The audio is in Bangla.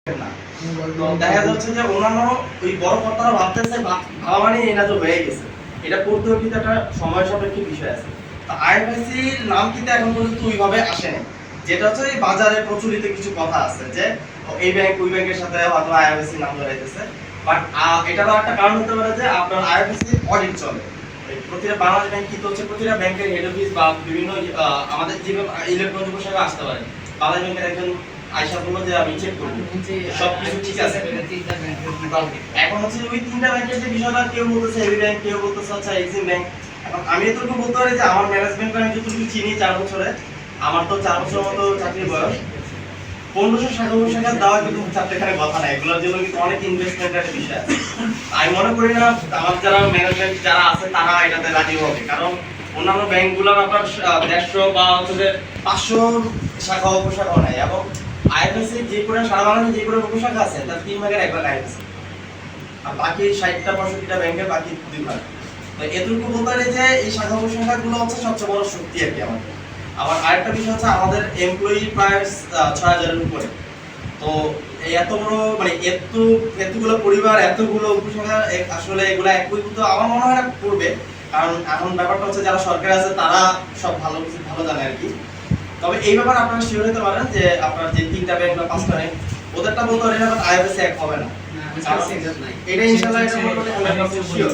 না। তো দেখা যাচ্ছে যে অন্যান্য ওই বড় কর্তারা ভাবতেছে ভাবা মানে এই না যে হয়ে গেছে, এটা করতেও কিন্তু একটা সময় সাপেক্ষ বিষয় আছে। তো আইএফএসসির নাম কিন্তু এখন পর্যন্ত ওইভাবে আসে নাই, যেটা হচ্ছে এই বাজারে প্রচলিত কিছু কথা আছে যে এই ব্যাংক ওই ব্যাংকের সাথে হয়তো আইএফএসসি নাম ধরাইতেছে। বাট এটারও একটা কারণ হতে পারে যে আপনার আইএফএসসি অডিট চলে। প্রতিটা বাংলাদেশ ব্যাংক কিন্তু হচ্ছে প্রতিটা ব্যাংকের হেড অফিস বা বিভিন্ন আমাদের যে ইলেকট্রনিক পোশাকে আসতে পারে। বাংলাদেশ ব্যাংকের একজন আয়শা বললো যে আমি চেক করবো সবকিছু ঠিক আছে। এখন হচ্ছে ওই তিনটা ব্যাংকের যে বিষয়টা, কেউ বলতেছে এবি ব্যাংক, কেউ বলতেছে হচ্ছে এক্সিম ব্যাংক। এখন আমি এতটুকু বলতে পারি যে আমার ম্যানেজমেন্ট আমি যতটুকু চিনি 4 বছরে, আমার তো 4 বছর মতো চাকরির বয়স, 1500 শাখা দেওয়া কিন্তু চারটেখানে কথা নাই, এগুলোর জন্য কিন্তু অনেক ইনভেস্টমেন্টের বিষয় আছে। আমি মনে করি না আমার যারা ম্যানেজমেন্ট যারা আছে তারা এটাতে রাজি হবে, কারণ অন্যান্য ব্যাংকগুলোর আপনার 150 বা হচ্ছে যে 500 শাখা উপশাখা নাই, এবং আইএফএসসি যে করে সারা বাংলাদেশে যে করে উপশাখা আছে তার 3 ভাগের 1 ভাগ আইএফএসসি, আর বাকি 60টা 65টা ব্যাংকের বাকি 2 ভাগ। তো এতটুকু বলতে পারি যে এই শাখা উপশাখাগুলো হচ্ছে সবচেয়ে বড় শক্তি আর কি আমাদের। আবার আরেকটা বিষয় হচ্ছে আমাদের এমপ্লয়ি প্রায় 6000 এর উপরে। তো এই এত বড় মানে এতগুলো পরিবার এতগুলো উপশাখা আসলে এগুলো একীভূত আমার মনে হয় না করবে, কারণ এখন ব্যাপারটা হচ্ছে যারা সরকারে আছে তারা সব ভালো কিছু ভালো জানে আর কি। তবে এই ব্যাপারে আপনারা শিওর হতে পারেন যে আপনার যে 3টা ব্যাংক বা 5টা ব্যাংক ওদেরটা বলতে পারেন আইএফএসসি এক হবে না, এটা ইনশাআল্লাহ এটা বলতে পারি 100% শিওর।